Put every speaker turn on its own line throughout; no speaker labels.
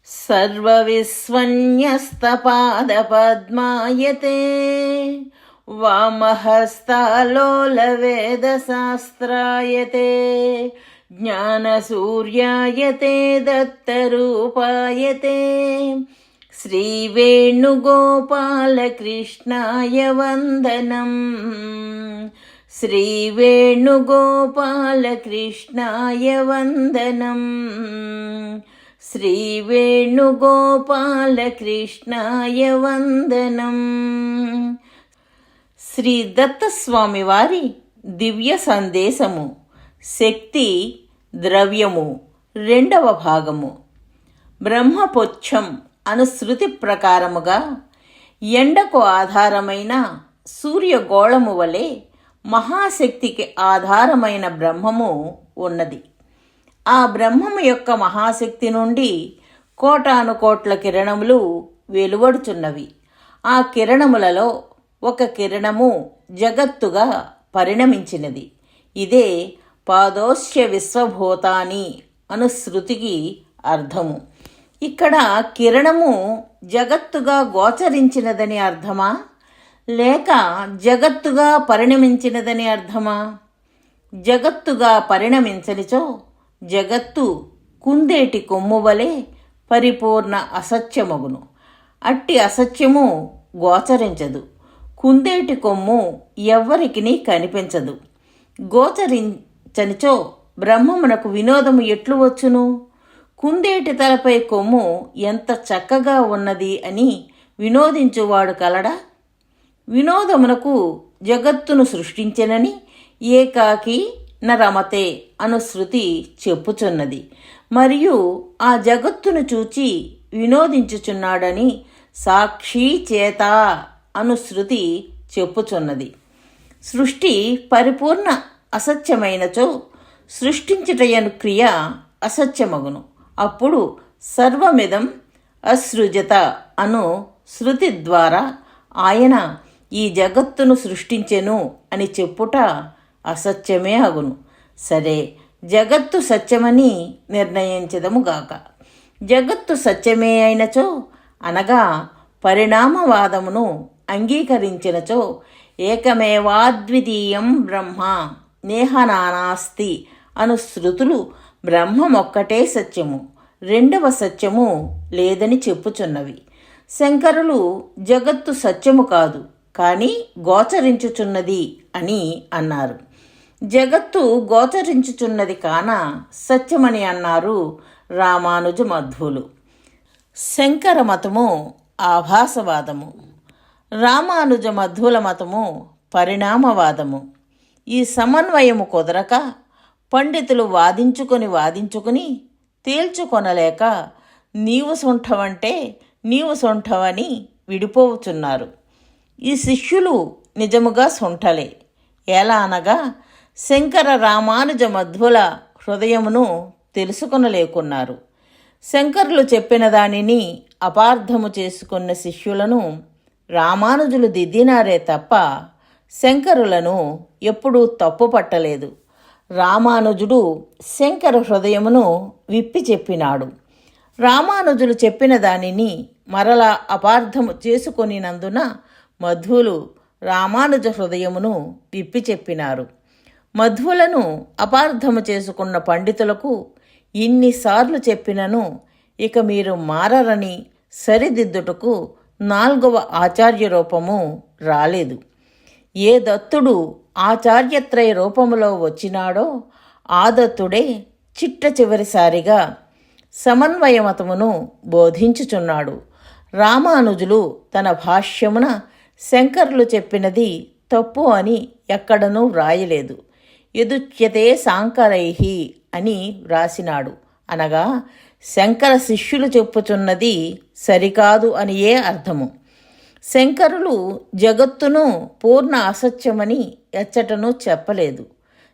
सर्वविस्वन्यस्तपादपद्मायते वामहस्तालोलवेदशास्त्रायते ज्ञानसूर्यायते दत्तरूपायते श्रीवेणुगोपालकृष्णाय वन्दनम् श्रीवेणुगोपालकृष्णाय वन्दनम् శ్రీవేణుగోపాలకృష్ణాయ వందనం. శ్రీ దత్తస్వామి వారి దివ్య సందేశము శక్తి ద్రవ్యము 2వ భాగము. బ్రహ్మపుచ్చం అనుశృతి ప్రకారముగా ఎండకు ఆధారమైన సూర్యగోళము వలె మహాశక్తికి ఆధారమైన బ్రహ్మము ఉన్నది. ఆ బ్రహ్మము యొక్క మహాశక్తి నుండి కోటాను కోట్ల కిరణములు వెలువడుచున్నవి. ఆ కిరణములలో ఒక కిరణము జగత్తుగా పరిణమించినది. ఇదే పాదోశ్య విశ్వభూతాని అను శృతికి అర్థము. ఇక్కడ కిరణము జగత్తుగా గోచరించినదని అర్థమా, లేక జగత్తుగా పరిణమించినదని అర్థమా? జగత్తుగా పరిణమించనిచో జగత్తు కుందేటి కొమ్ము వలె పరిపూర్ణ అసత్యమగును. అట్టి అసత్యము గోచరించదు. కుందేటి కొమ్ము ఎవ్వరికిని కనిపించదు. గోచరించనిచో బ్రహ్మమునకు వినోదము ఎట్లు వచ్చును? కుందేటి తలపై కొమ్ము ఎంత చక్కగా ఉన్నది అని వినోదించువాడు కలడా? వినోదమునకు జగత్తును సృష్టించెనని ఏకాకి న రమతే అను శృతి చెప్పుచున్నది. మరియు ఆ జగత్తును చూచి వినోదించుచున్నాడని సాక్షి చేత అను శృతి చెప్పుచున్నది. సృష్టి పరిపూర్ణ అసత్యమైనచో సృష్టించుటయను క్రియ అసత్యమగును. అప్పుడు సర్వమిదం అసృజత అను శృతి ద్వారా ఆయన ఈ జగత్తును సృష్టించెను అని చెప్పుట అసత్యమే అగును. సరే, జగత్తు సత్యమని నిర్ణయించదముగాక. జగత్తు సత్యమే అయినచో, అనగా పరిణామవాదమును అంగీకరించినచో, ఏకమేవాద్వితీయం బ్రహ్మ నేహనానాస్తి అను శృతులు బ్రహ్మమొక్కటే సత్యము, 2వ సత్యము లేదని చెప్పుచున్నవి. శంకరులు జగత్తు సత్యము కాదు, కానీ గోచరించుచున్నది అని అన్నారు. జగత్తు గోచరించుచున్నది కాన సత్యమని అన్నారు రామానుజ మధ్వులు. శంకర మతము ఆభాసవాదము, రామానుజ మధ్వుల మతము పరిణామవాదము. ఈ సమన్వయము కుదరక పండితులు వాదించుకుని తేల్చుకొనలేక నీవు సొంఠవంటే నీవు సొంఠవని విడిపోవుచున్నారు. ఈ శిష్యులు నిజముగా సొంఠలే. ఎలా అనగా శంకర రామానుజ మధ్వుల హృదయమును తెలుసుకొనలేకున్నారు. శంకరులు చెప్పిన దానిని అపార్థము చేసుకున్న శిష్యులను రామానుజులు దిద్దినారే తప్ప శంకరులను ఎప్పుడూ తప్పు పట్టలేదు. రామానుజుడు శంకర హృదయమును విప్పి చెప్పినాడు. రామానుజులు చెప్పిన దానిని మరలా అపార్థము చేసుకొనినందున మధ్వులు రామానుజ హృదయమును విప్పి చెప్పినారు. మధ్వులను అపార్థము చేసుకున్న పండితులకు ఇన్నిసార్లు చెప్పినను ఇక మీరు మారరని సరిదిద్దుటకు 4వ ఆచార్య రూపము రాలేదు. ఏ దత్తుడు ఆచార్యత్రయ రూపములో వచ్చినాడో ఆ దత్తుడే చిట్ట చివరిసారిగా సమన్వయమతమును బోధించుచున్నాడు. రామానుజులు తన భాష్యమున శంకరులు చెప్పినది తప్పు అని ఎక్కడనూ వ్రాయలేదు. యదుచ్యతే సాంకరైహి అని వ్రాసినాడు. అనగా శంకర శిష్యులు చెప్పుచున్నది సరికాదు అని ఏ అర్థము. శంకరులు జగత్తును పూర్ణ అసత్యమని ఎచ్చటను చెప్పలేదు.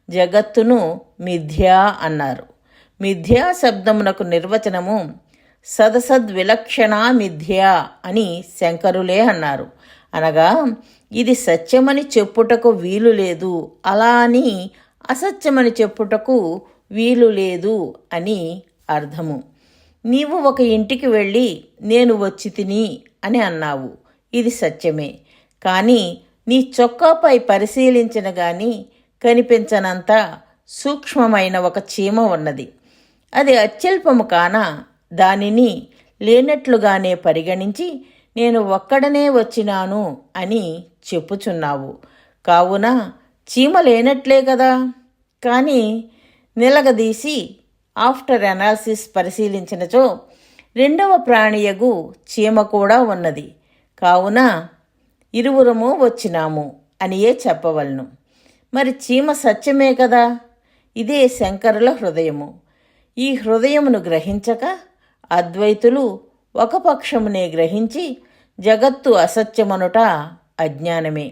జగత్తును మిథ్యా అన్నారు. మిథ్యా శబ్దమునకు నిర్వచనము సదసద్విలక్షణా మిథ్యా అని శంకరులే అన్నారు. అనగా ఇది సత్యమని చెప్పుటకు వీలు లేదు, అలా అని అసత్యమని చెప్పుటకు వీలు లేదు అని అర్థము. నీవు ఒక ఇంటికి వెళ్ళి నేను వచ్చి తిని అని అన్నావు. ఇది సత్యమే. కానీ నీ చొక్కాపై పరిశీలించిన గాని కనిపించనంత సూక్ష్మమైన ఒక చీమ ఉన్నది. అది అత్యల్పము కాన దానిని లేనట్లుగానే పరిగణించి నేను ఒక్కడనే వచ్చినాను అని చెప్పుచున్నావు. కావున చీమ లేనట్లే కదా. కానీ నిలగదీసి ఆఫ్టర్ అనాలిసిస్ పరిశీలించినచో రెండవ ప్రాణియగు చీమ కూడా ఉన్నది. కావున ఇరువురము వచ్చినాము అనియే చెప్పవలను. మరి చీమ సత్యమే కదా. ఇదే శంకరుల హృదయము. ఈ హృదయమును గ్రహించక అద్వైతులు ఒక పక్షమునే గ్రహించి జగత్తు అసత్యమనుట అజ్ఞానమే.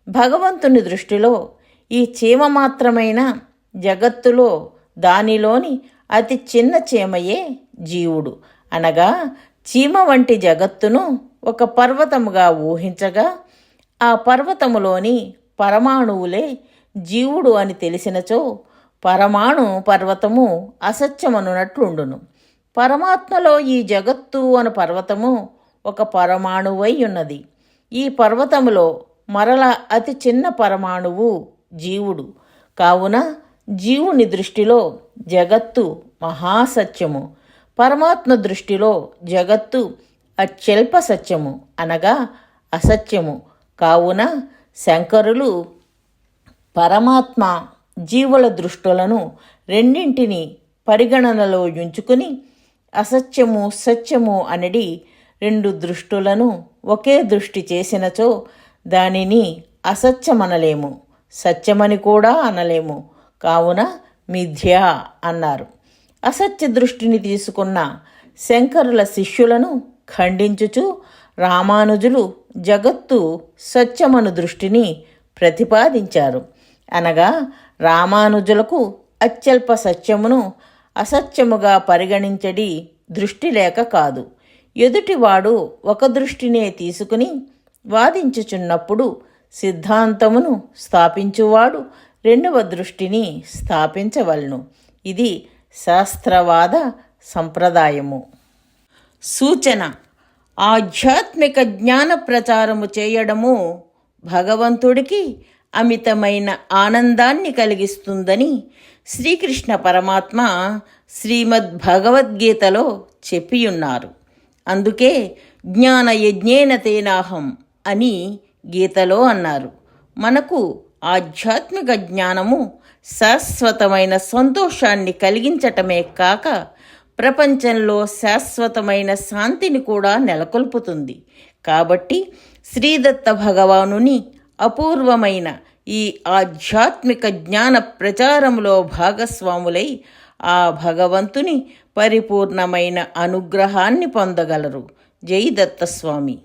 భగవంతుని దృష్టిలో ఈ చీమ మాత్రమైన జగత్తులో దానిలోని అతి చిన్న చీమయే జీవుడు. అనగా చీమ వంటి జగత్తును ఒక పర్వతముగా ఊహించగా ఆ పర్వతములోని పరమాణువులే జీవుడు అని తెలిసినచో పరమాణు పర్వతము అసత్యమనున్నట్లుండును. పరమాత్మలో ఈ జగత్తు అను పర్వతము ఒక పరమాణువై ఉన్నది. ఈ పర్వతములో మరల అతి చిన్న పరమాణువు జీవుడు. కావున జీవుని దృష్టిలో జగత్తు మహాసత్యము, పరమాత్మ దృష్టిలో జగత్తు అత్యల్ప సత్యము అనగా అసత్యము. కావున శంకరులు పరమాత్మ జీవుల దృష్టులను రెండింటిని పరిగణనలో ఉంచుకుని అసత్యము సత్యము అనడి రెండు దృష్టులను ఒకే దృష్టి చేసినచో దానిని అసత్యమనలేము, సత్యమని కూడా అనలేము. కావున మిథ్య అన్నారు. అసత్య దృష్టిని తీసుకున్న శంకరుల శిష్యులను ఖండించుచు రామానుజులు జగత్తు సత్యమను దృష్టిని ప్రతిపాదించారు. అనగా రామానుజులకు అత్యల్ప సత్యమును అసత్యముగా పరిగణించడి దృష్టి లేక కాదు. ఎదుటివాడు ఒక దృష్టినే తీసుకుని వాదించుచున్నప్పుడు సిద్ధాంతమును స్థాపించువాడు రెండవ దృష్టిని స్థాపించవలను. ఇది శాస్త్రవాద సంప్రదాయము. సూచన: ఆధ్యాత్మిక జ్ఞాన ప్రచారము చేయడము భగవంతుడికి అమితమైన ఆనందాన్ని కలిగిస్తుందని శ్రీకృష్ణ పరమాత్మ శ్రీమద్ భగవద్గీతలో చెప్పియున్నారు. అందుకే జ్ఞాన యజ్ఞేన తేనాహం అని గీతలో అన్నారు. మనకు ఆధ్యాత్మిక జ్ఞానము శాశ్వతమైన సంతోషాన్ని కలిగించటమే కాక ప్రపంచంలో శాశ్వతమైన శాంతిని కూడా నెలకొల్పుతుంది. కాబట్టి శ్రీదత్త భగవానుని అపూర్వమైన ఈ ఆధ్యాత్మిక జ్ఞాన ప్రచారంలో భాగస్వాములై ఆ భగవంతుని పరిపూర్ణమైన అనుగ్రహాన్ని పొందగలరు. జై దత్తస్వామి.